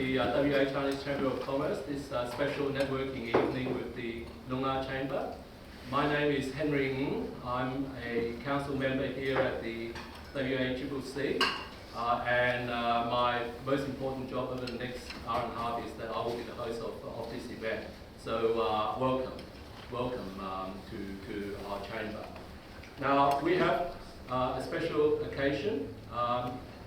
the WA Chinese Chamber of Commerce, this special networking evening with the Noongar Chamber. My name is Henry Ng. I'm a council member here at the WACCC, and my most important job over the next hour and a half is that I will be the host of this event. So welcome to our chamber. Now we have a special occasion,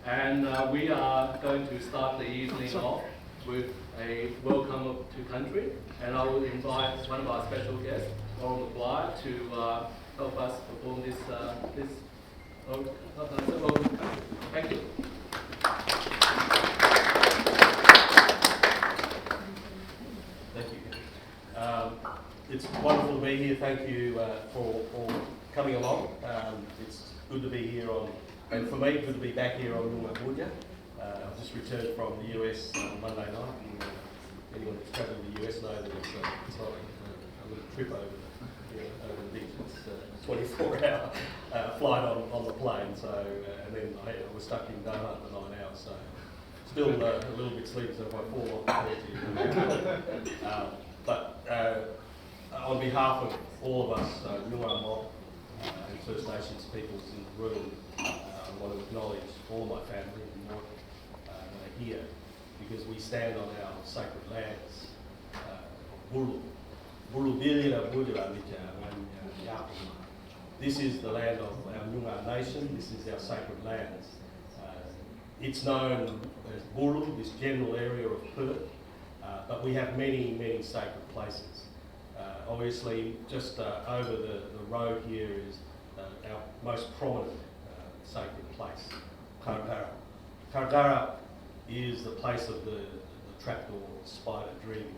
and we are going to start the evening off with a welcome to country, and I will invite one of our special guests, McGuire, to help us perform this welcome to country. Thank you. Thank you. It's wonderful to be here. Thank you for coming along. It's good to be here and for me, good to be back here on Noongar. I've just returned from the US on Monday night. And, anyone who's travelled to the US knows that it's not a little trip over the beach. It's a 24-hour flight on the plane. So, and then I was stuck in Doha for 9 hours. So, still a little bit sleepy, so if I fall off, but on behalf of all of us, Noongar mob and First Nations peoples in the room, I want to acknowledge all of my family and more that are here, because we stand on our sacred lands. This is the land of our Noongar nation. This is our sacred lands. It's known as Buru, this general area of Perth, but we have many, many sacred places. Obviously, just over the road here is our most prominent sacred place, Kyra. Kyra is the place of the trapdoor spider dream,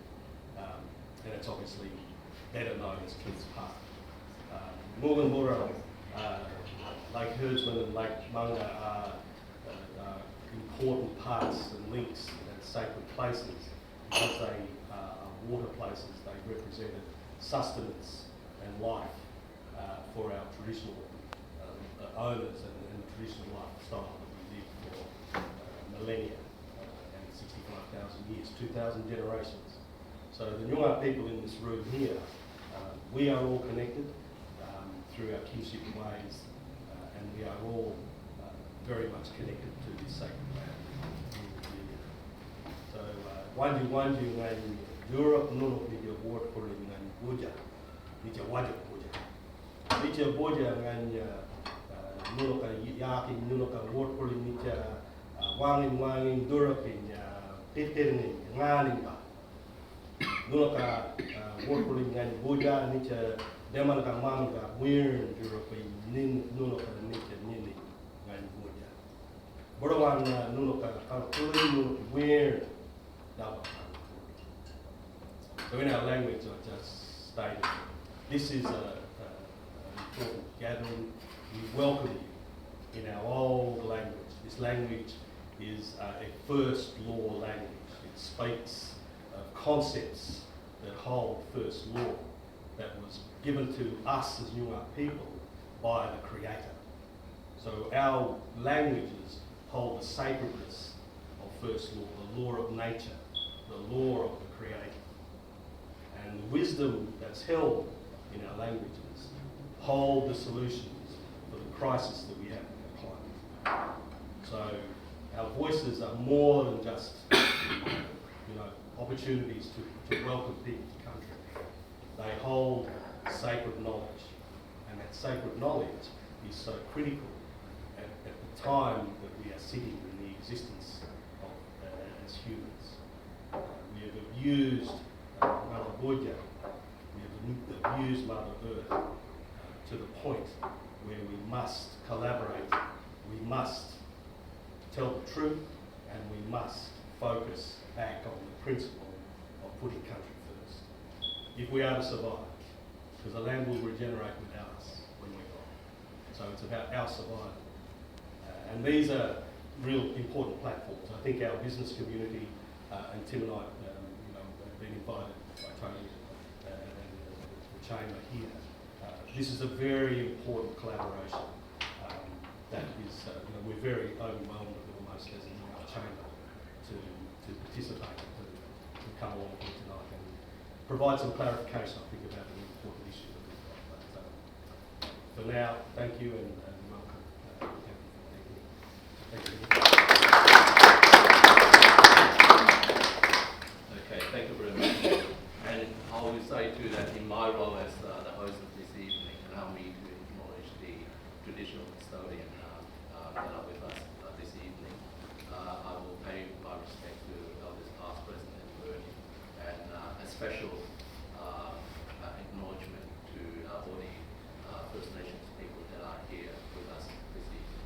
and it's obviously better known as King's Park. Noongar, Lake Herdsman and Lake Manga are important parts and links and sacred places because they are water places. They represented sustenance and life for our traditional owners and the traditional lifestyle that we lived for millennia and 65,000 years, 2,000 generations. So the Noongar people in this room here, we are all connected through our kinship ways, and we are all very much connected to this sacred land. So, wanju ngan Europe nunuk ni dia word for ngan boja, ni dia wajib boja. Ni dia boja ngan nunuk yakin nunuk word for ni dia wangin Europe ni titir ni nganin ba. Nunuk word for ngan boja ni dia deman kang mam ka weird Europe ni nunuk ni dia ni ngan boja. Borwan nunuk ka weird now. So in our language, I just stated, this is an important gathering. We welcome you in our old language. This language is a first law language. It speaks of concepts that hold first law that was given to us as Noongar people by the Creator. So our languages hold the sacredness of first law, the law of nature, the law of the Creator. And the wisdom that's held in our languages hold the solutions for the crisis that we have in our climate. So our voices are more than just opportunities to welcome people to country. They hold sacred knowledge, and that sacred knowledge is so critical at the time that we are sitting in the existence of as humans. We have abused Mother Boja, we have abused Mother Earth to the point where we must collaborate, we must tell the truth, and we must focus back on the principle of putting country first. If we are to survive, because the land will regenerate without us when we're gone. So it's about our survival. And these are real important platforms. I think our business community and Tim and I have been invited by Tony and the chamber here. This is a very important collaboration that is, we're very overwhelmed almost as a chamber to participate come along here tonight and provide some clarification, I think, about the important issue that we've got. But for now, thank you and welcome. Thank you. Okay, thank you very much. And I will say too that in my role as the host of this evening, allow me to acknowledge the traditional custodian that are with us this evening. I will pay my respect to elders past, present and emerging, and a special acknowledgement to all the First Nations people that are here with us this evening.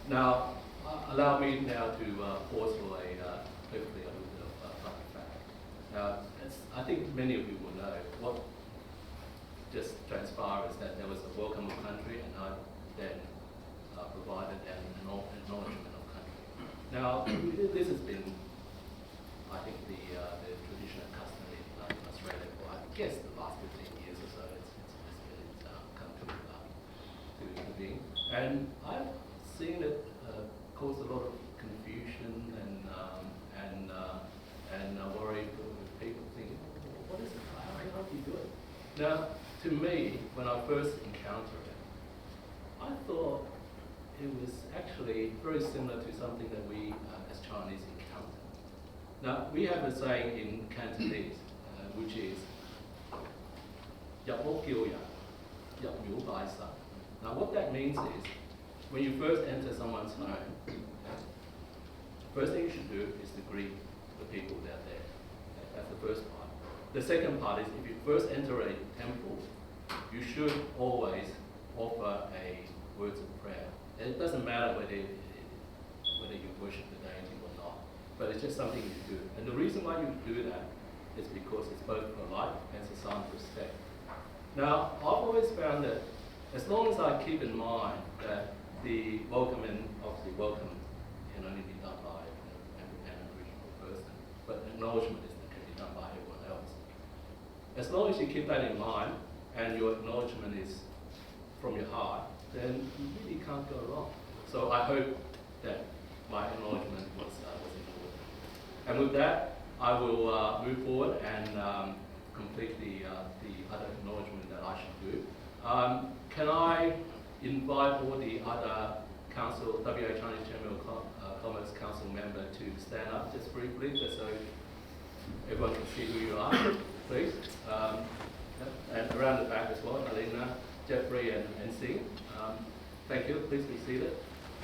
Now, allow me now to pause for hopefully a little bit of public fact. Now, I think many of you will know what just transpired is that there was a welcome of country, and I then provided an acknowledgement of country. Now, this has been, I think, the traditional custom in Australia for, I guess, the last 15 years or so. It's come to being, and I've seen it cause a lot of confusion and worry with people thinking, what is it? How do you do it? Now, to me, when I first encountered it, I thought it was actually very similar to something that we as Chinese encounter. Now, we have a saying in Cantonese, which is, "Yap mo kiu ya, yap miu bai sa." Now, what that means is, when you first enter someone's home, first thing you should do is to greet the people that are there. That's the first part. The second part is, if you first enter a temple, you should always offer a words of prayer. And it doesn't matter whether you worship the deity or not, but it's just something you do. And the reason why you do that is because it's both polite and it's a sign of respect. Now, I've always found that as long as I keep in mind that the welcome, and obviously welcome can only be done by an original person, but acknowledgement can be done by everyone else. As long as you keep that in mind and your acknowledgement is from your heart, then you really can't go wrong. So I hope that my acknowledgement was important. And with that, I will move forward and complete the other acknowledgement that I should do. Can I invite all the other council, WA Chinese Chamber of Commerce Council member to stand up just briefly, just so everyone can see who you are, please. And around the back as well, Alina, Jeffrey and NC. Thank you, please be seated.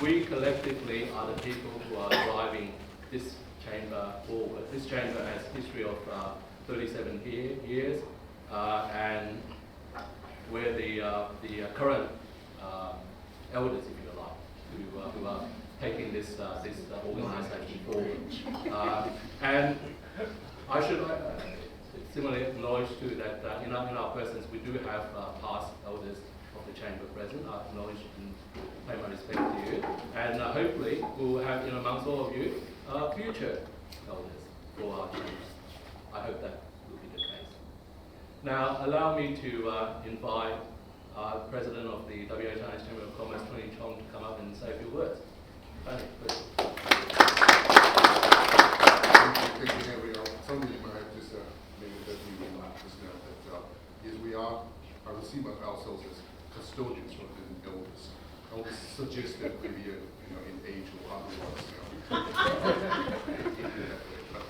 We collectively are the people who are driving this chamber forward. This chamber has a history of 37 years, and we're the current elders, if you like, who are taking this organisation forward. And I should similarly acknowledge too that in our presence we do have past elders of the chamber present. I acknowledge and pay my respect to you, and hopefully we'll have amongst all of you future elders for our chambers. I hope that will be the case. Now, allow me to invite President of the WA Chinese Chamber of Commerce, Tony Chong, to come up and say a few words. Tony, please. Thank you, Henry. Some of you might have just maybe that we will not just know that yes, we are. I would see ourselves as custodians rather than elders. Elders suggest that maybe in age or otherwise.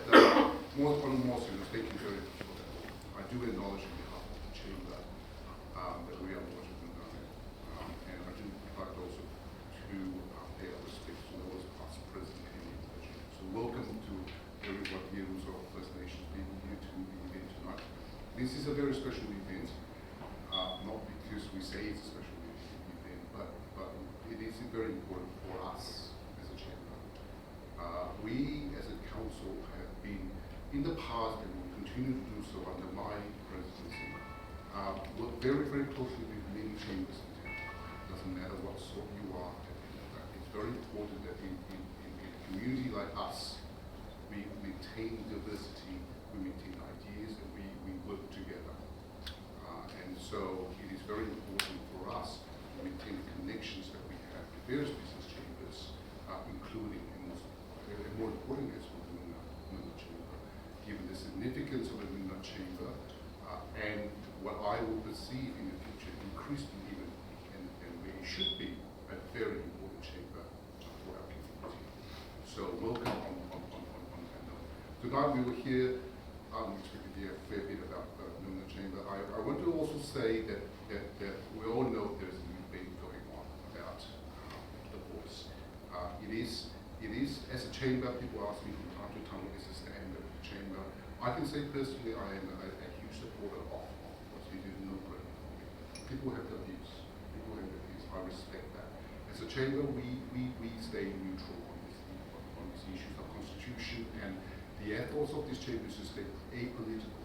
But more serious, thank you very much for that. I do acknowledge on behalf of the chamber that we are watching and I do like also to pay our respect to those past, present, and emerging. So welcome to everyone here who's of First Nations people here to the event tonight. This is a very special event, not because we say it's a special event, but it is very important for us as a chamber. We as a council have been in the past and will continue to do so under my presidency. Work very, very closely with many chambers in town. Doesn't matter what sort you are. It's very important that in a community like us, we maintain diversity, we maintain ideas, and we work together. And so it is very important for us to maintain the connections that we have with various business chambers, including and more importantly as well the Noongar chamber, given this significance of the Noongar Chamber, and what I will perceive in the future increasingly even, and where it should be, a very important chamber for our community. So welcome on that note. Tonight we will hear, expect to hear a fair bit about the Noongar Chamber. I want to also say that we all know there's a debate going on about the voice. It is, as a chamber, people ask me from time to time, what is the stand of the chamber? I can say personally, I am a huge supporter of what you do in Noongar. People have their views. I respect that. As a chamber, we stay neutral on these issues of constitution, and the ethos of this chamber is to stay apolitical.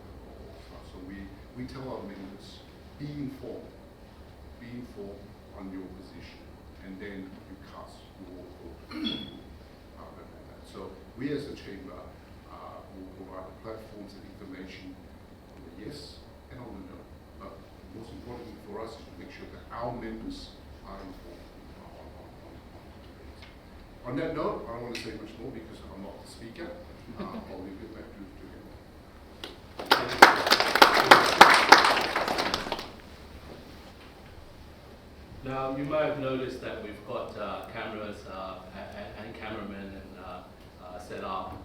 So we tell our members, be informed on your position, and then you cast your vote. So we as a chamber will provide the platforms and information on the yes and on the no. But most importantly for us is to make sure that our members are informed on that note. I don't want to say much more because I'm not the speaker. I'll leave it back to him. Now, you may have noticed that we've got cameras and cameramen set up.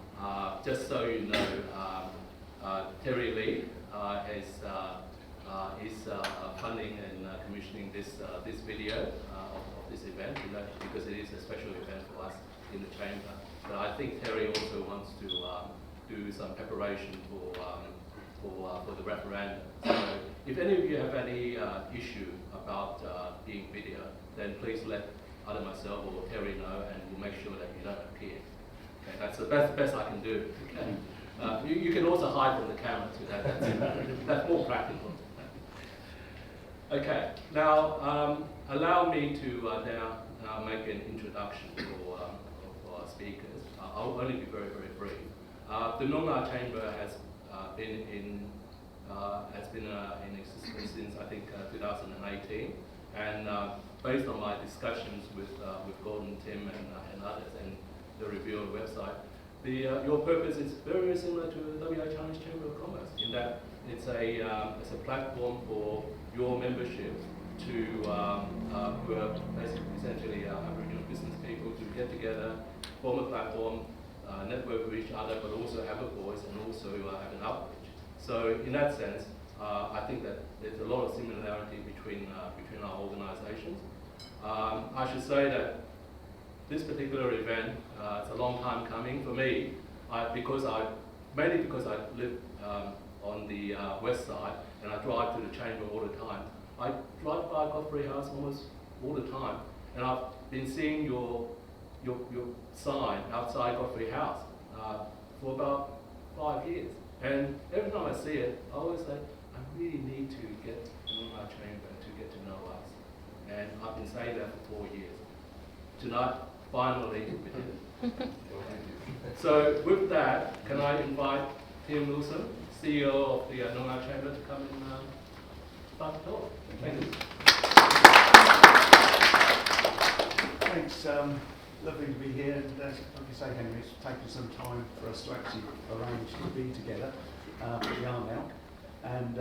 Just so you know, Terry Lee is funding and commissioning this video of this event, because it is a special event for us in the chamber. But I think Terry also wants to do some preparation for the referendum. So if any of you have any issue about being video, then please let either myself or Terry know, and we'll make sure that you don't appear. Okay, that's the best I can do. Okay. You can also hide from the camera too. That's more practical. Okay. Now allow me to now make an introduction for our speakers. I'll only be very brief. The Noongar Chamber has been in existence since I think 2018, and based on my discussions with Gordon, Tim, and others, and the review on the website, your purpose is very similar to the WA Chinese Chamber of Commerce in that it's a platform for your membership to who are basically essentially Aboriginal business people to get together, form a platform, network with each other, but also have a voice and also have an outreach. So in that sense, I think that there's a lot of similarity between our organisations. I should say that this particular event, it's a long time coming for me, mainly because I live on the west side and I drive to the chamber all the time. I drive by Godfrey House almost all the time, and I've been seeing your sign outside Godfrey House for about 5 years. And every time I see it, I always say, I really need to get to know our chamber, to get to know us. And I've been saying that for 4 years. Tonight, finally, we did it. So with that, can I invite Tim Milsom, CEO of the Noongar Chamber, to come and start the talk. Thank you. Thanks. Lovely to be here. And like you say, Henry, it's taken some time for us to actually arrange to be together, but we are now. And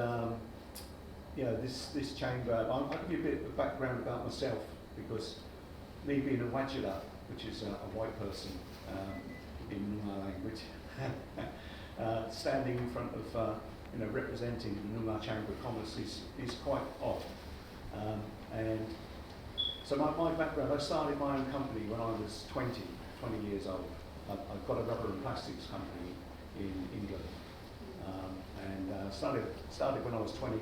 you know, this chamber, I'll give you a bit of background about myself, because me being a Wajula, which is a white person in Noongar language, standing in front of representing the Noongar Chamber of Commerce is quite odd. And so my background, I started my own company when I was 20 years old. I've got a rubber and plastics company in England, and started when I was 20.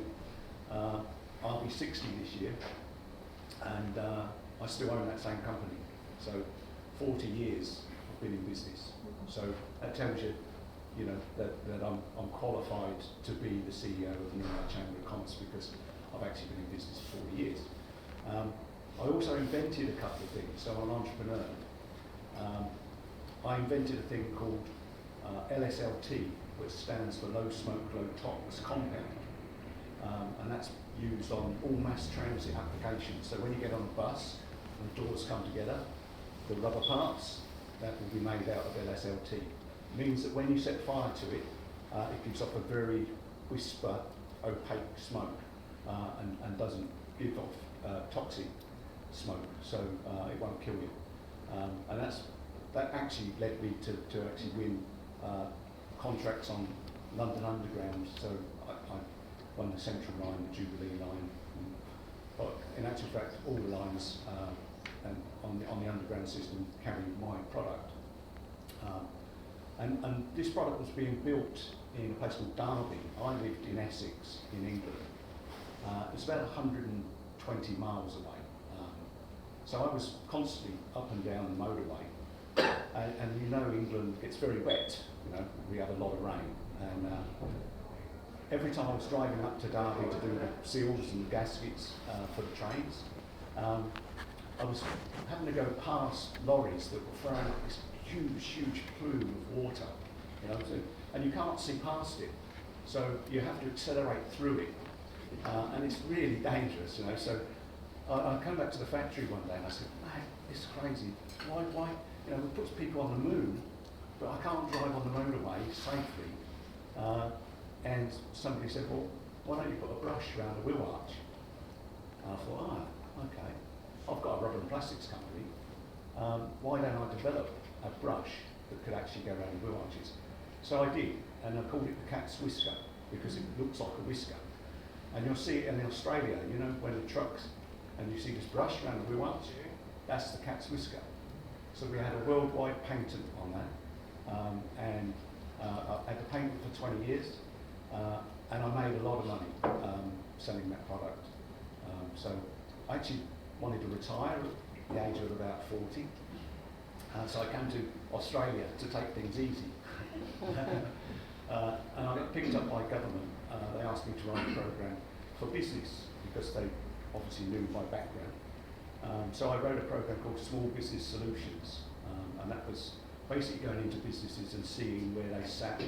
I'll be 60 this year, and I still own that same company. So 40 years I've been in business. So that tells you, that I'm qualified to be the CEO of the Noongar Chamber of Commerce, because I've actually been in business for 40 years. I also invented a couple of things, so I'm an entrepreneur. I invented a thing called LSLT, which stands for Low Smoke, Low Tox Compound. And that's used on all mass transit applications. So when you get on a bus and doors come together, the rubber parts, that will be made out of LSLT. It means that when you set fire to it, it gives off a very whisper, opaque smoke and doesn't give off toxic smoke, so it won't kill you. And that actually led me to actually win contracts on London Underground. So I won the Central Line, the Jubilee Line. But in actual fact, all the lines and on the Underground system carry my product. And this product was being built in a place called Derby. I lived in Essex, in England. It's about 120 miles away. So I was constantly up and down the motorway. And you know England gets very wet, you know, we have a lot of rain. And every time I was driving up to Derby to do the seals and the gaskets for the trains, I was having to go past lorries that were throwing up this huge plume of water, you know, and you can't see past it. So you have to accelerate through it. And it's really dangerous, you know. So I come back to the factory one day and I said, mate, this is crazy. Why, you know, it puts people on the moon, but I can't drive on the motorway safely. And somebody said, well, why don't you put a brush around the wheel arch? And I thought, okay, I've got a rubber and plastics company. Why don't I develop a brush that could actually go around the wheel arches? So I did, and I called it the cat's whisker because it looks like a whisker. And you'll see it in Australia, you know, when the trucks, and you see this brush around the wheel arch, that's the cat's whisker. So we had a worldwide patent on that, and I had the patent for 20 years, and I made a lot of money selling that product. So I actually wanted to retire at the age of about 40, so I came to Australia to take things easy. And I got picked up by government. They asked me to run a program for business because they obviously knew my background. So I wrote a program called Small Business Solutions, and that was basically going into businesses and seeing where they sat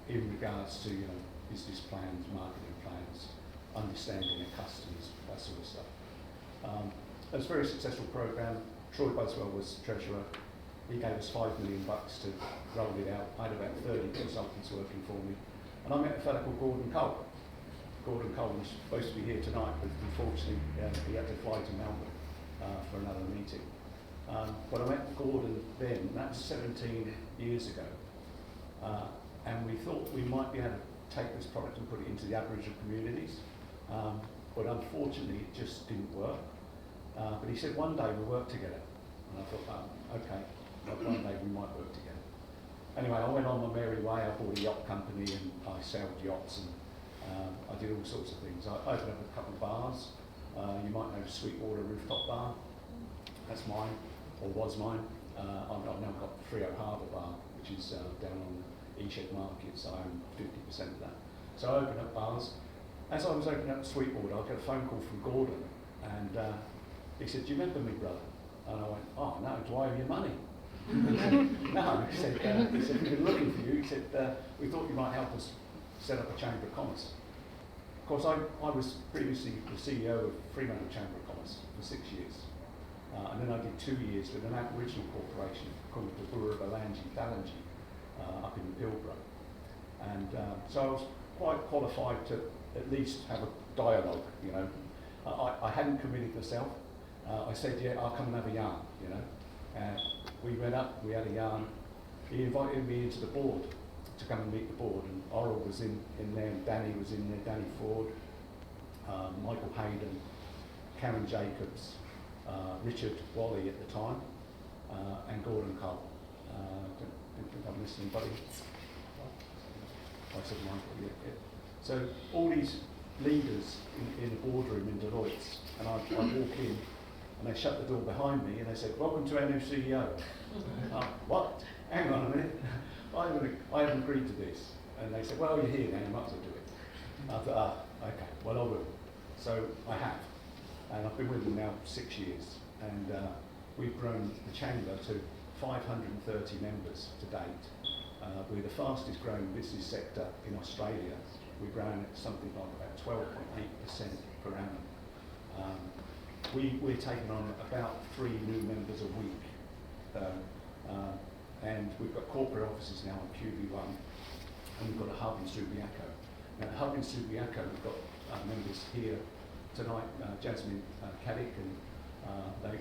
in regards to, you know, business plans, marketing plans, understanding their customers, that sort of stuff. It was a very successful program. Troy Buswell was treasurer. He gave us $5 million to roll it out. I had about 30 consultants working for me. And I met a fellow called Gordon Cole. Gordon Cole was supposed to be here tonight, but unfortunately he had to fly to Melbourne for another meeting. But I met Gordon then, that was 17 years ago. And we thought we might be able to take this product and put it into the Aboriginal communities. But unfortunately it just didn't work. But he said one day we'll work together. And I thought, okay, one day we might work together. Anyway, I went on my merry way. I bought a yacht company and I sailed yachts and I did all sorts of things. I opened up a couple of bars. You might know Sweetwater Rooftop Bar. That's mine, or was mine. I've now got Freo Harbour Bar, which is down on Eshed Market, so I own 50% of that. So I opened up bars. As I was opening up Sweetwater, I got a phone call from Gordon, and he said, "Do you remember me, brother?" And I went, "Oh no, do I owe you money?" No, he said, "We've been looking for you." He said, "We thought you might help us set up a Chamber of Commerce." Of course, I was previously the CEO of Fremantle Chamber of Commerce for 6 years. And then I did 2 years with an Aboriginal corporation called the Bura Balanji up in Pilbara. And so I was quite qualified to at least have a dialogue, you know. I hadn't committed myself. I said, yeah, I'll come and have a yarn, you know. And we went up, we had a yarn. He invited me into the board to come and meet the board, and Oral was in there, and Danny was in there, Danny Ford, Michael Hayden, Karen Jacobs, Richard Wally at the time, and Gordon Cole. Don't think I'm missing anybody. I said Michael, yeah. So all these leaders in the boardroom in Deloitte's, and I walk in, and they shut the door behind me, and they said, "Welcome to our new CEO." What? Hang on a minute. I haven't agreed to this. And they said, "Well, you're here now, you might as well do it." I thought, okay, well, I will. So I have. And I've been with them now 6 years. And we've grown the Chamber to 530 members to date. We're the fastest growing business sector in Australia. We're growing at something like about 12.8% per annum. We're taking on about 3 new members a week. And we've got corporate offices now on QB1. and we've got a hub in Subiaco. Now, the hub in Subiaco, we've got members here tonight, Jasmine Caddick, and they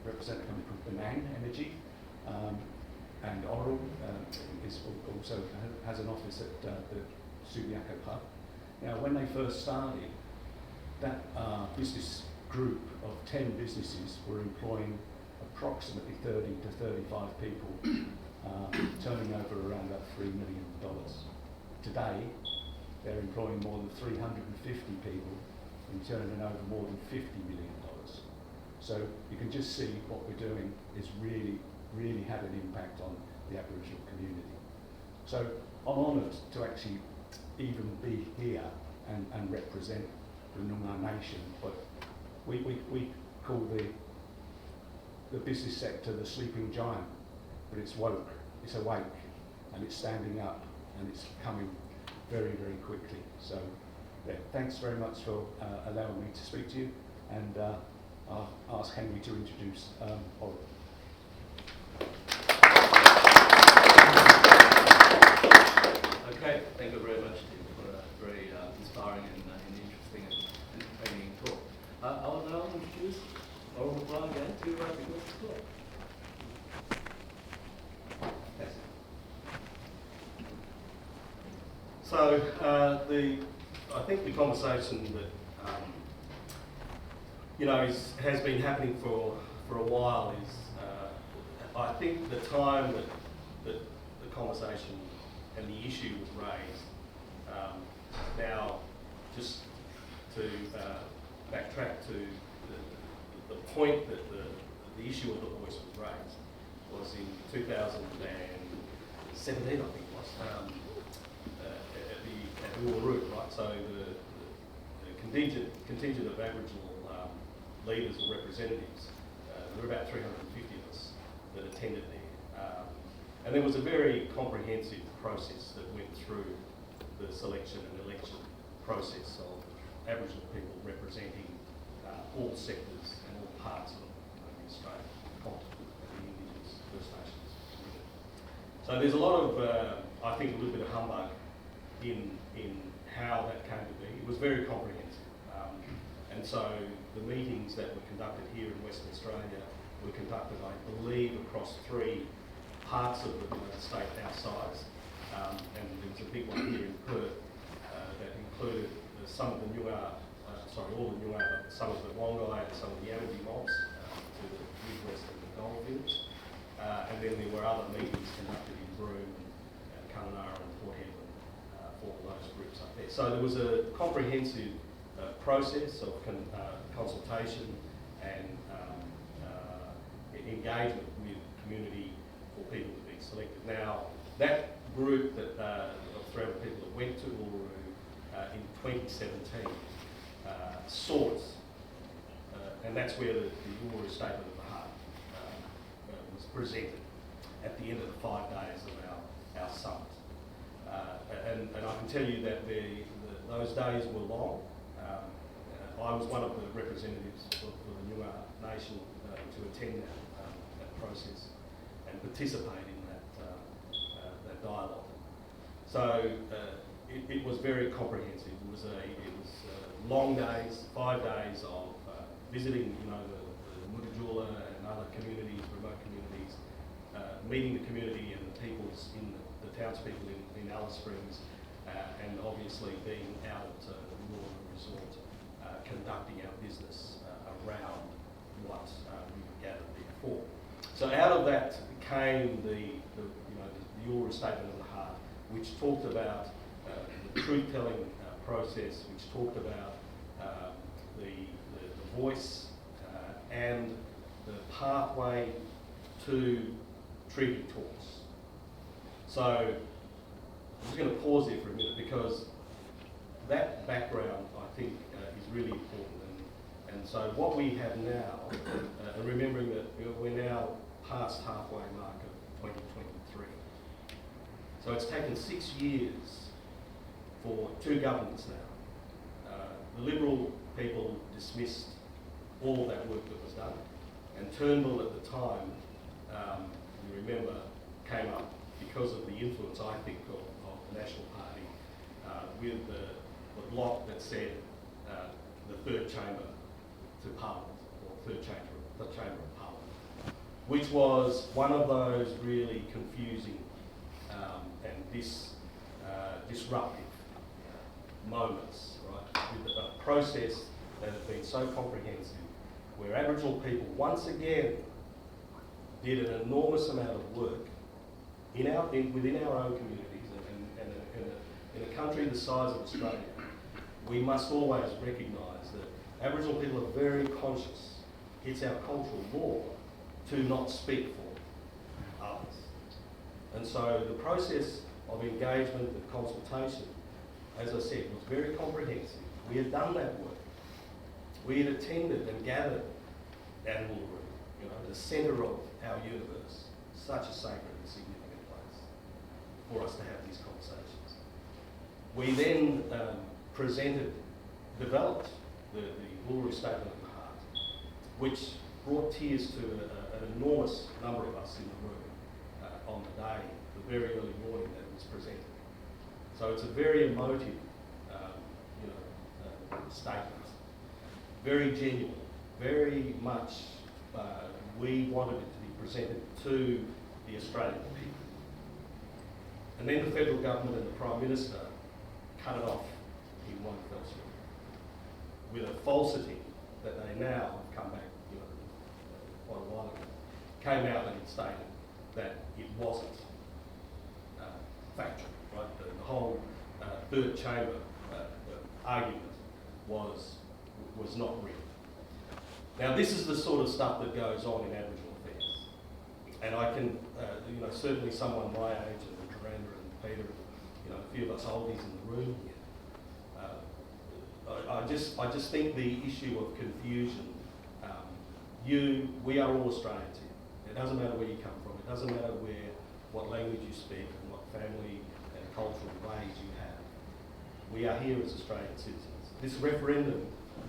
represent a company called Benang Energy, and Oral also has an office at the Subiaco hub. Now, when they first started, that business group of 10 businesses were employing approximately 30 to 35 people, turning over around about $3 million. Today, they're employing more than 350 people and turning over more than $50 million. So you can just see what we're doing is really, really had an impact on the Aboriginal community. So I'm honoured to actually even be here and represent the Noongar nation, but we call the business sector the sleeping giant, but it's woke, it's awake, and it's standing up, and it's coming very, very quickly. So yeah, thanks very much for allowing me to speak to you, and I'll ask Henry to introduce Oral. Okay, thank you very much, Tim, for a very inspiring and interesting and entertaining talk. I will now introduce Oral McGuire again to begin the talk. So I think the conversation that has been happening for a while is I think the time that the conversation and the issue was raised. Now, just to backtrack to the point that the issue of the voice was raised was in 2017, I think it was. At Uluru, right? So the contingent of Aboriginal leaders or representatives, there were about 350 of us that attended there. And there was a very comprehensive process that went through the selection and election process of Aboriginal people representing all sectors and all parts of the Australian continent and the Indigenous First Nations community. So there's a lot of, I think, a little bit of humbug in how that came to be. It was very comprehensive. And so the meetings that were conducted here in Western Australia were conducted, I believe, across 3 parts of the state our size. And there was a big one here in Perth that included some of the Noongar, all the Noongar, but some of the Wongai and some of the Yamaji mobs to the midwest and the goldfields. And then there were other meetings conducted in Broome and Kununurra and Port Hedland for all those groups up there. So there was a comprehensive process of consultation and engagement with community for people to be selected. Now, that group of 300 people that went to Uluru in 2017 sought, and that's where the Uluru Statement of the Heart was presented at the end of the 5 days of our summit. And I can tell you that those days were long. I was one of the representatives for the Noongar Nation to attend that process and participate in that dialogue. So it was very comprehensive. It was long days, 5 days of visiting, the Mutijula and other communities, remote communities, meeting the community and the peoples in the townspeople in Alice Springs, and obviously being out at the Uluru Resort, conducting our business around what we were gathered there for. So out of that came the Uluru Statement of the Heart, which talked about the truth-telling process, which talked about the voice and the pathway to treaty talks. So I'm just going to pause there for a minute because that background, I think, is really important. And so what we have now, and remembering that we're now past halfway mark of 2023. So it's taken 6 years for 2 governments now. The Liberal people dismissed all that work that was done, and Turnbull at the time, you remember, came up because of the influence, I think, of the National Party with the block that said the third chamber to Parliament, or third chamber of Parliament, which was one of those really confusing and disruptive moments, right? With a process that has been so comprehensive, where Aboriginal people once again did an enormous amount of work within our own communities and in a country the size of Australia. We must always recognise that Aboriginal people are very conscious. It's our cultural law to not speak for others. And so the process of engagement and consultation, as I said, was very comprehensive. We had done that work. We had attended and gathered at Uluru, the centre of our universe, such a sacred and significant place for us to have these conversations. We then developed the Uluru Statement of the Heart, which brought tears to an enormous number of us in the room on the day, the very early morning that it was presented. So it's a very emotive, statement, very genuine, very much we wanted it to be presented to the Australian people. And then the federal government and the Prime Minister cut it off in one fell swoop with a falsity that they now have come back, quite a while ago, came out and stated that it wasn't factual, right? The whole third chamber argument was not real. Now, this is the sort of stuff that goes on in Aboriginal affairs, and I can, certainly someone my age and Miranda and Peter, a few of us oldies in the room here. I just think the issue of confusion. We are all Australians here. It doesn't matter where you come from. It doesn't matter what language you speak and what family and cultural ways you have. We are here as Australian citizens. This referendum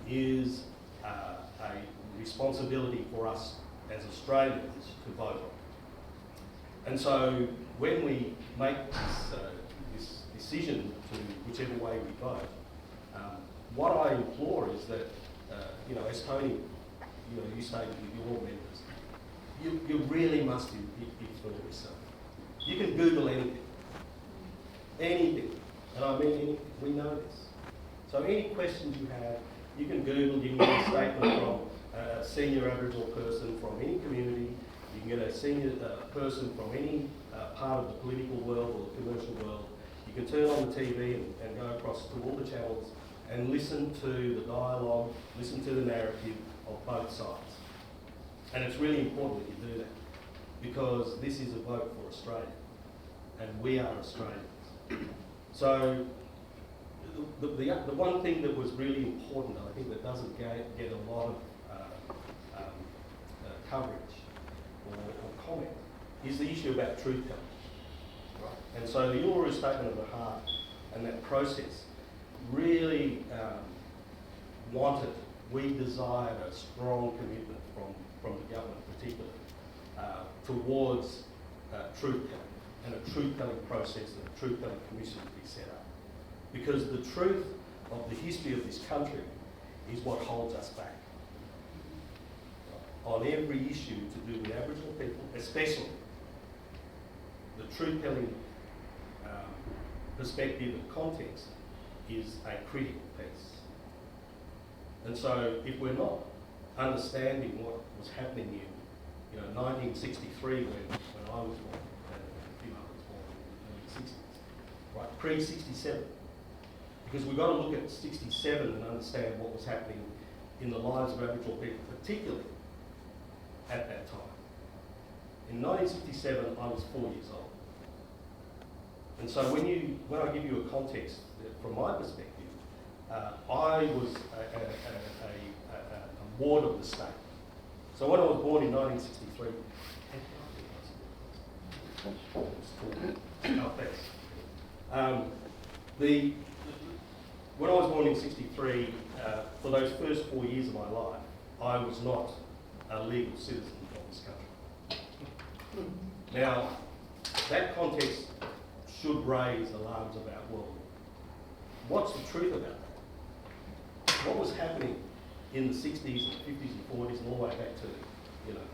is a responsibility for us as Australians to vote on. And so when we make this decision to whichever way we vote, what I implore is that, as Tony, you stated with your members, you really must inform yourself. You can Google anything, and I mean anything. We know this. So any questions you have, you can Google, you can get a statement from a senior Aboriginal person from any community, you can get a senior person from any part of the political world or the commercial world. You can turn on the TV and go across to all the channels and listen to the dialogue, listen to the narrative of both sides. And it's really important that you do that, because this is a vote for Australia, and we are Australians. So the one thing that was really important, I think, that doesn't get a lot of coverage or comment, is the issue about truth telling. Right? And so the Uluru Statement of the Heart and that process really we desired a strong commitment from the government particularly towards truth telling, and a truth telling process and a truth telling commission to be set up. Because the truth of the history of this country is what holds us back. On every issue to do with Aboriginal people, especially, the truth telling perspective and context is a critical piece. And so if we're not understanding what was happening in 1963 when I was born, and a few others born in the early 60s, right, pre-67, because we've got to look at 67 and understand what was happening in the lives of Aboriginal people, particularly at that time. In 1967, I was 4 years old. And so when I give you a context, from my perspective, I was a ward of the state. So when I was born in 1963, when I was born in 63, for those first 4 years of my life, I was not a legal citizen of this country. Now, that context should raise alarms about, well, what's the truth about that? What was happening in the 60s and 50s and 40s and all the way back to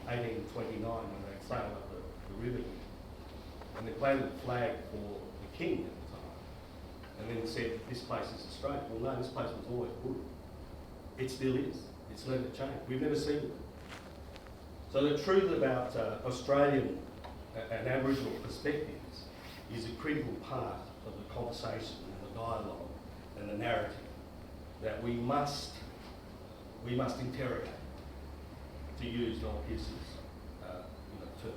1829 when they sailed up the river here, and they planted the flag for the king at the time, and then said this place is Australia. Well, no, this place was always good. It still is. It's never changed. We've never seen it. So the truth about Australian and Aboriginal perspectives is a critical part of the conversation and the dialogue and the narrative that we must interrogate, to use Noel Pearson's term.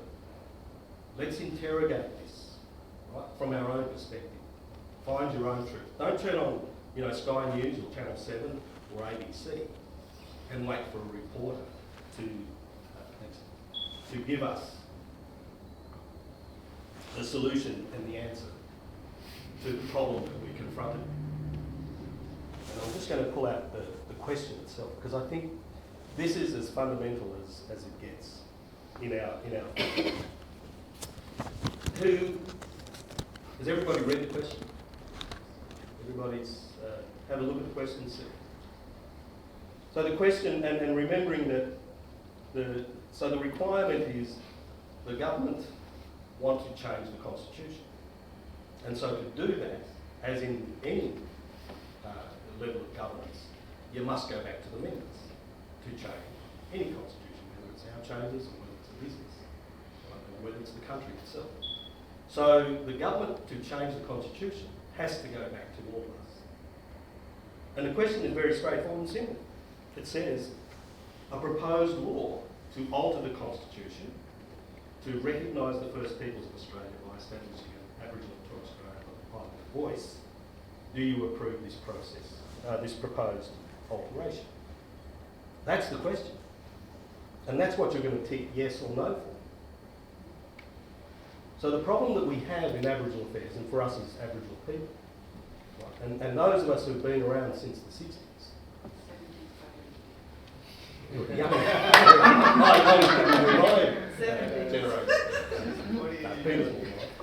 Let's interrogate this, right, from our own perspective. Find your own truth. Don't turn on, Sky News or Channel 7 or ABC and wait for a reporter to give us the solution and the answer to the problem that we're confronted with. And I'm just going to pull out the question itself, because I think this is as fundamental as it gets in our has everybody read the question? Everybody's had a look at the question. So the question, and remembering that the requirement is the government want to change the constitution, and so to do that, as in any level of governance, you must go back to the members to change any constitution, whether it's our changes or whether it's a business, or whether it's the country itself. So the government, to change the constitution, has to go back to all of us. And the question is very straightforward and simple. It says, a proposed law to alter the constitution to recognise the First Peoples of Australia by establishing an Aboriginal and Torres Strait Islander Parliament voice. Do you approve this process, this proposed alteration? That's the question. And that's what you're going to tick yes or no for. So the problem that we have in Aboriginal affairs, and for us as Aboriginal people, right, and those of us who've been around since the 60s, young. I was thinking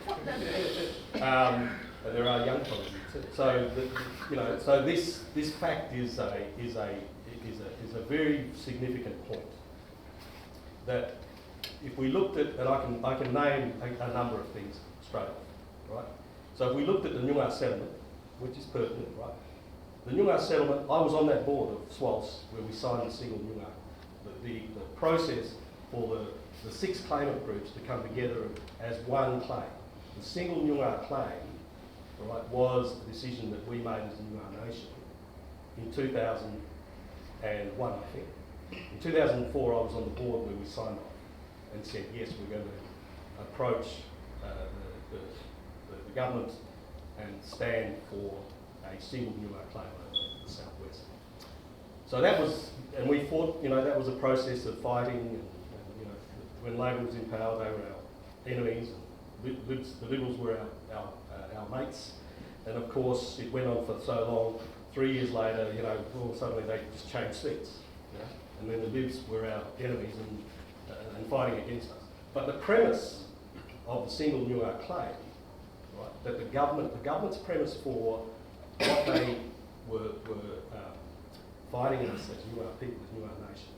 my generation. There are young colleagues too. So so this fact is a very significant point. That if we looked at, and I can name a number of things straight off, right? So if we looked at the Noongar settlement, which is pertinent, right? The Noongar settlement, I was on that board of SWALS where we signed the single Noongar. The process for the 6 claimant groups to come together as one claim. The single Noongar claim, right, was the decision that we made as a Noongar nation in 2001, I think. In 2004, I was on the board where we signed off and said, yes, we're going to approach the government and stand for a single Noongar claim over the southwest. So that was, and we fought, that was a process of fighting, and when Labor was in power, they were our enemies, and the Liberals were our mates, and of course it went on for so long. 3 years later, suddenly they just changed seats, and then the Libs were our enemies and fighting against us. But the premise of the single Noongar claim, right, that the government's premise for what they were fighting us as Noongar people, as Noongar nation,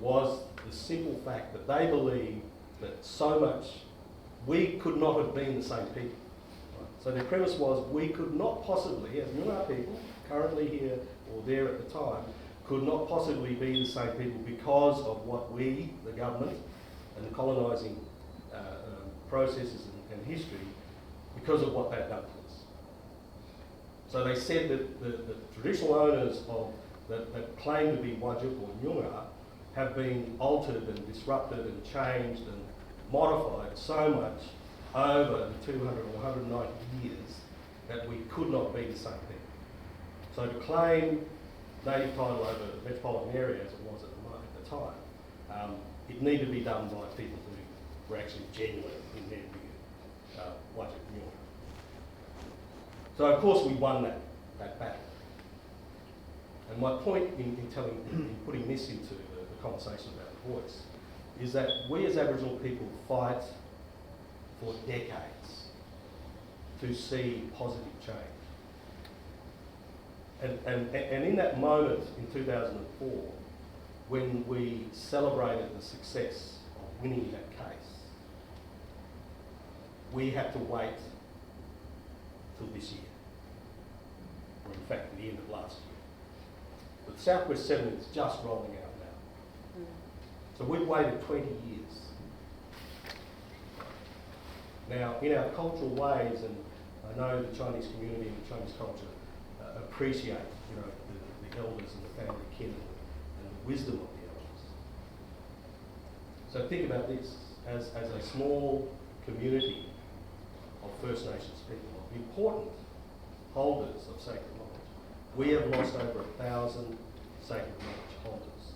was the simple fact that they believed that so much, we could not have been the same people. Right? So their premise was we could not possibly, as Noongar people, currently here or there at the time, could not possibly be the same people because of what we, the government, and the colonising processes and history, because of what they'd done to us. So they said that the traditional owners of that claim to be Wajik or Noongar have been altered and disrupted and changed and modified so much over the 200 or 190 years that we could not be the same thing. So to claim native title over the metropolitan area as it was at the time, it needed to be done by people who were actually genuine in their view, Wajik Noongar. So of course we won that battle. And my point in putting this into the conversation about the voice is that we as Aboriginal people fight for decades to see positive change. And in that moment in 2004, when we celebrated the success of winning that case, we had to wait till this year, or in fact the end of last year. But South West 7 is just rolling out now. So we've waited 20 years. Now, in our cultural ways, and I know the Chinese community and the Chinese culture appreciate, the elders and the family kin and the wisdom of the elders. So think about this, as a small community of First Nations people, of important holders of sacred knowledge, we have lost over 1,000 sacred knowledge holders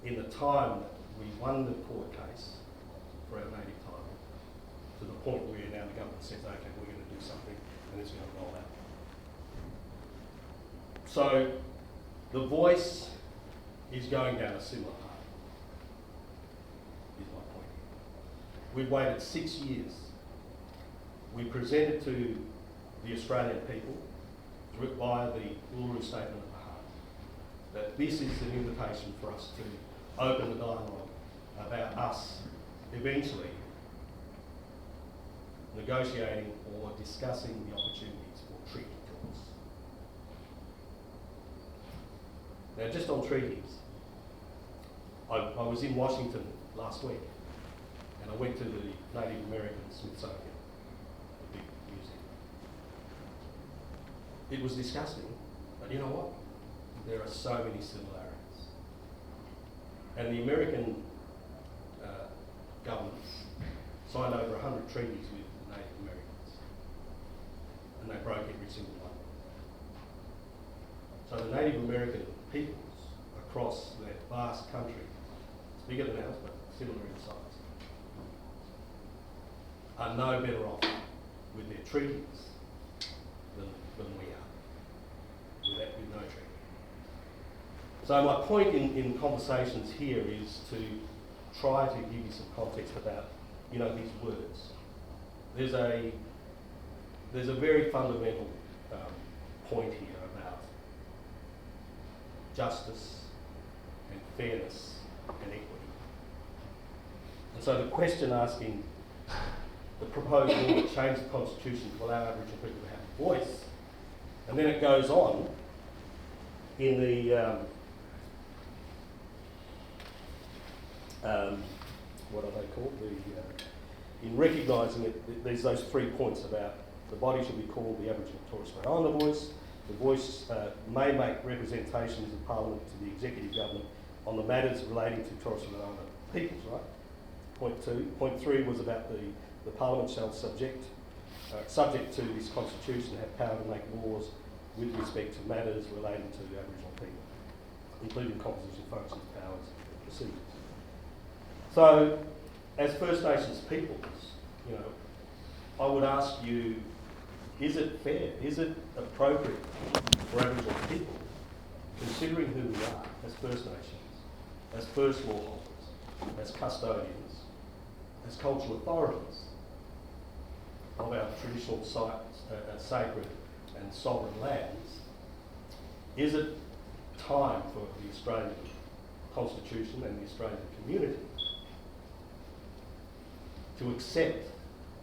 in the time that we won the court case for our native title, to the point where now the government says, okay, we're going to do something and it's going to roll out. So the voice is going down a similar path, is my point. We've waited 6 years. We presented to the Australian people via the Uluru Statement of the Heart that this is an invitation for us to open the dialogue about us eventually negotiating or discussing the opportunities for treaty talks. Now, just on treaties, I was in Washington last week and I went to the Native American Smithsonian, the big museum. It was disgusting, but you know what? There are so many similarities. And the American governments signed over 100 treaties with the Native Americans, and they broke every single one. So the Native American peoples across that vast country, it's bigger than ours, but similar in size, are no better off with their treaties than we are, with no treaty. So my point in conversations here is to try to give you some context about, these words. There's a very fundamental point here about justice and fairness and equity. And so the question asking the proposed law to change the constitution to allow Aboriginal people to have a voice, and then it goes on in the what are they called? In recognising it, there's those 3 points about the body should be called the Aboriginal and Torres Strait Islander Voice. The voice may make representations in Parliament to the executive government on the matters relating to Torres Strait Islander peoples, right? Point 2. Point 3 was about the Parliament shall subject to this constitution have power to make laws with respect to matters relating to the Aboriginal people, including composition, functions, powers, and procedures. So, as First Nations peoples, I would ask you, is it fair, is it appropriate for Aboriginal people, considering who we are as First Nations, as First Law holders, as custodians, as cultural authorities of our traditional sites, sacred and sovereign lands, is it time for the Australian Constitution and the Australian community to accept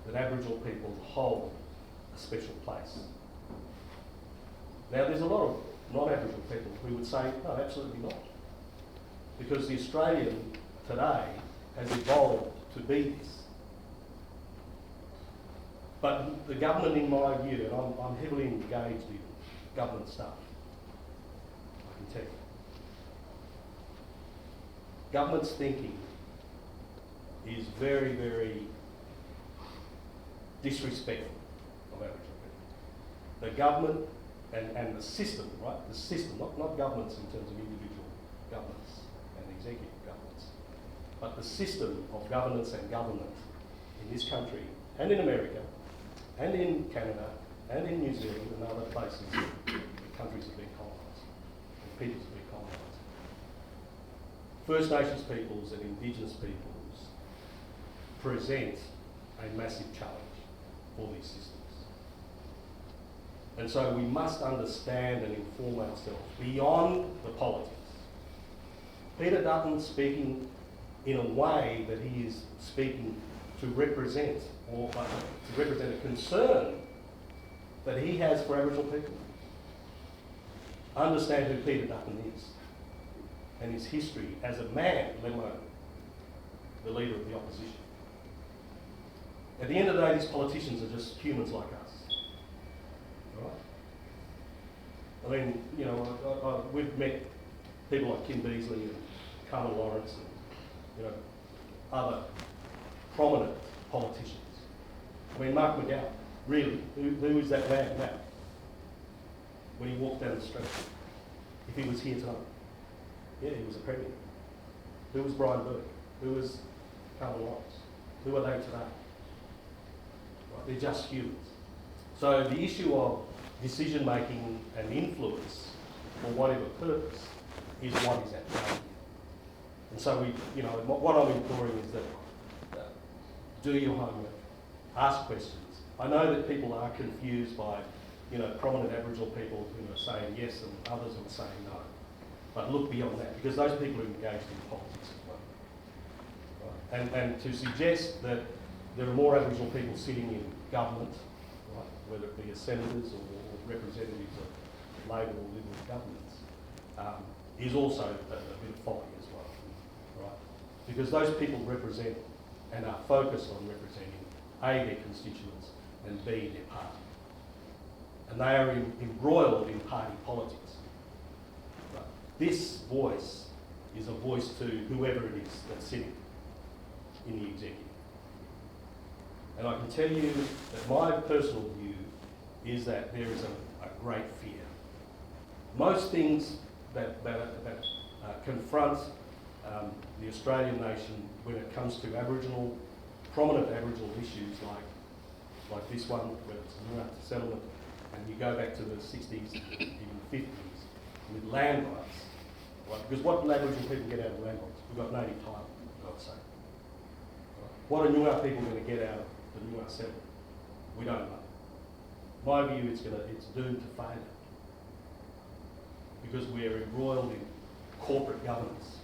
that Aboriginal people hold a special place? Now, there's a lot of non-Aboriginal people who would say, no, absolutely not. Because the Australian today has evolved to be this. But the government, in my view, and I'm heavily engaged in government stuff, I can tell you. Government's thinking is very, very disrespectful of Aboriginal people. The government and the system, right? The system, not governments in terms of individual governments and executive governments, but the system of governance and government in this country and in America and in Canada and in New Zealand and other places where countries have been colonised and peoples have been colonised. First Nations peoples and Indigenous peoples present a massive challenge for these systems. And so we must understand and inform ourselves beyond the politics. Peter Dutton's speaking in a way that he is speaking to represent, or to represent a concern that he has for Aboriginal people. Understand who Peter Dutton is and his history as a man, let alone the leader of the opposition. At the end of the day, these politicians are just humans like us. Right? I mean, you know, we've met people like Kim Beazley and Carmen Lawrence and, you know, other prominent politicians. I mean, Mark McGuire, really, who is that man now? When he walked down the street, if he was here tonight, yeah, he was a premier. Who was Brian Burke? Who was Carmen Lawrence? Who are they today? Right, they're just humans. So the issue of decision making and influence for whatever purpose is what is at play here. And so we, you know, what I'm imploring is that do your homework, ask questions. I know that people are confused by, you know, prominent Aboriginal people who are saying yes and others who are saying no. But look beyond that, because those people are engaged in politics as well. Right? And to suggest that there are more Aboriginal people sitting in government, right, whether it be as senators or representatives of Labor or Liberal governments, is also a bit of folly as well. Right? Because those people represent and are focused on representing A, their constituents, and B, their party. And they are embroiled in party politics. Right? This voice is a voice to whoever it is that's sitting in the executive. And I can tell you that my personal view is that there is a great fear. Most things that confront the Australian nation when it comes to Aboriginal, prominent Aboriginal issues like this one, where it's a Noongar settlement, and you go back to the 60s, even 50s, with land rights, right? Because what do Aboriginal people get out of land rights? We've got native title, I'd say. Right? What are Noongar people going to get out of the Noongar settlement? We don't know. My view, it's doomed to failure, because we're embroiled in corporate governance.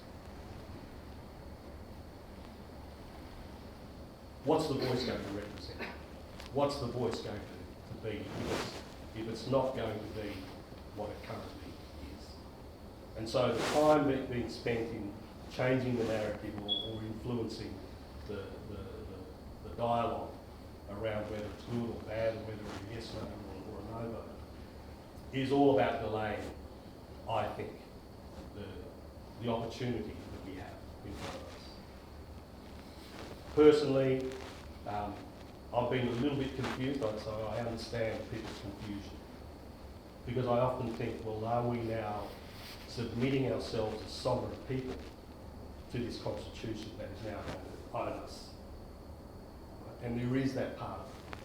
What's the voice going to represent? What's the voice going to be if it's not going to be what it currently is? And so the time being spent in changing the narrative or influencing the dialogue around whether it's good or bad, or whether it's a yes, no, or a no vote, is all about delaying, I think, the opportunity that we have in front of us. Personally, I've been a little bit confused, so I understand people's confusion. Because I often think, well, are we now submitting ourselves as sovereign people to this constitution that is now going to own us? And there is that part of it.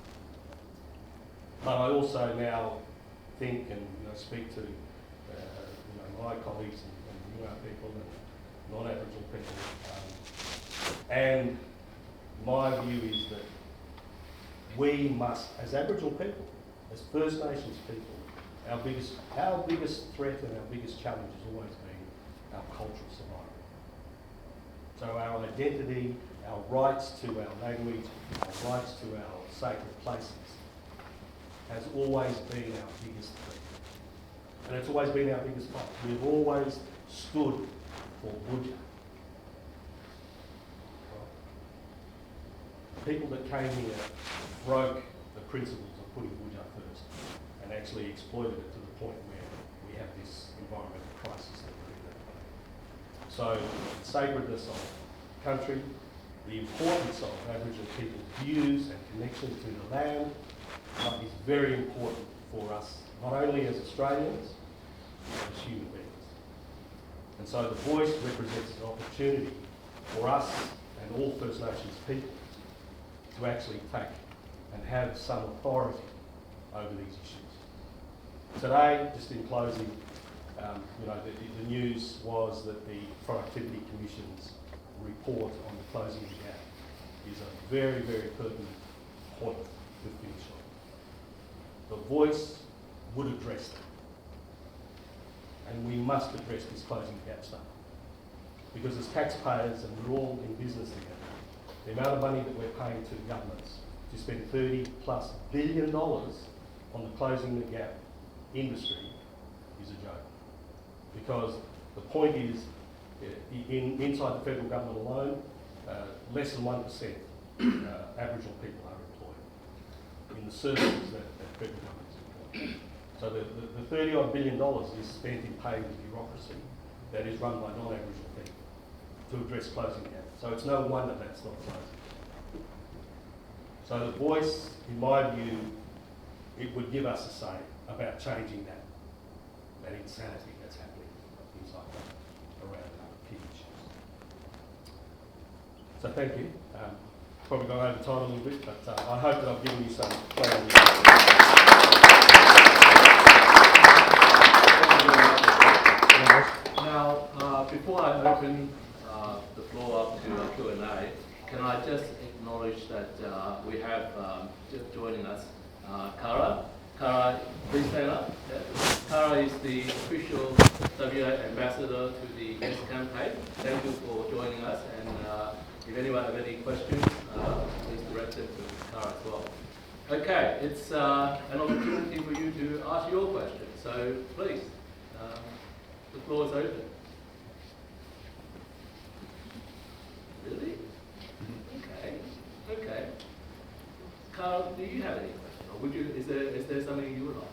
But I also now think and speak to my colleagues and Noongar people and non-Aboriginal people, and my view is that we must, as Aboriginal people, as First Nations people, our biggest threat and our biggest challenge has always been our cultural survival. So our identity, our rights to our language, our rights to our sacred places has always been our biggest threat. And it's always been our biggest fight. We've always stood for Budja. People that came here broke the principles of putting Budja first and actually exploited it to the point where we have this environmental crisis that we're in at the moment. So the sacredness of country, the importance of Aboriginal people's views and connection to the land is very important for us, not only as Australians, but as human beings. And so the voice represents an opportunity for us and all First Nations people to actually take and have some authority over these issues. Today, just in closing, the news was that the Productivity Commission's report on the closing of the gap is a very, very pertinent point to finish on. The voice would address them. And we must address this closing the gap stuff. Because as taxpayers, and we're all in business together, the amount of money that we're paying to governments to spend $30+ billion on the closing the gap industry is a joke. Because the point is, inside the federal government alone, less than 1% Aboriginal people are employed in the services that federal government is employed. So the $30-odd billion is spent in paying the bureaucracy that is run by non-Aboriginal people to address closing the gap. So it's no wonder that's not closing. So the Voice, in my view, it would give us a say about changing that insanity that's happening inside around key issues. So thank you. Probably gone over time a little bit, but I hope that I've given you some clarity. Now, before I open the floor up to Q&A, can I just acknowledge that we have just joining us Kyra. Kyra, please stand up. Kyra is the official WA ambassador to the Yes campaign. Thank you for joining us, and if anyone have any questions, please direct them to Kyra as well. Okay, it's an opportunity for you to ask your question, so please, the floor is open. Really? Okay. Carl, do you have any questions? Or would you, is there something you would like to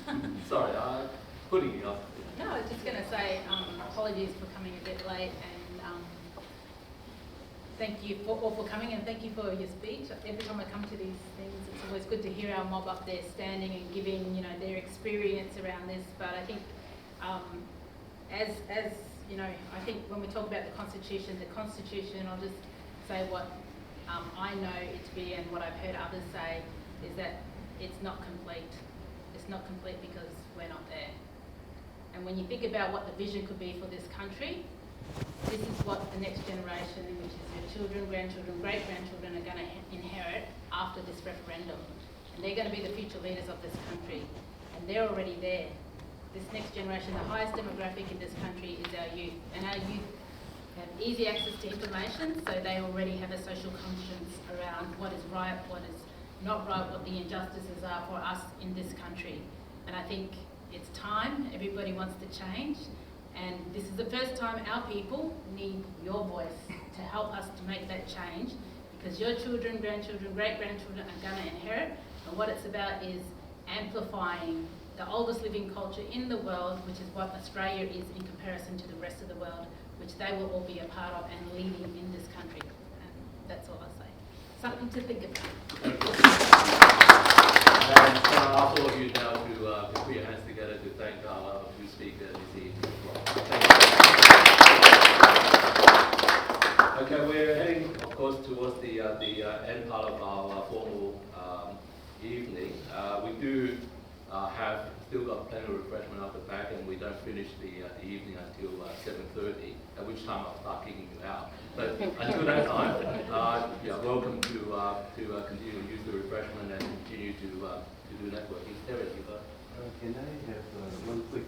say? Sorry, I'm putting you up. No, I was just going to say apologies for coming a bit late, and thank you for coming, and thank you for your speech. Every time I come to these things, it's always good to hear our mob up there standing and giving, you know, their experience around this. But I think, as you know, I think when we talk about the Constitution, I'll just say what I know it to be, and what I've heard others say, is that it's not complete. It's not complete because we're not there. And when you think about what the vision could be for this country, this is what the next generation, which is your children, grandchildren, great-grandchildren, are going to inherit after this referendum. And they're going to be the future leaders of this country. And they're already there. This next generation, the highest demographic in this country is our youth. And our youth have easy access to information, so they already have a social conscience around what is right, what is not right, what the injustices are for us in this country. And I think it's time. Everybody wants to change. And this is the first time our people need your voice to help us to make that change, because your children, grandchildren, great-grandchildren are going to inherit. And what it's about is amplifying the oldest living culture in the world, which is what Australia is in comparison to the rest of the world, which they will all be a part of and leading in this country. And that's all I'll say. Something to think about. And I'll ask all of you now to put your hands together to thank our two speakers this evening as well. Thank you. Okay, we're heading, of course, towards the end part of our formal evening. We do have still got plenty of refreshment up the back, and we don't finish the evening until 7:30, at which time I'll start kicking you out. But until that time, you're welcome to continue to use the refreshment and continue to do networking. Eric, you got? Can I have one quick question?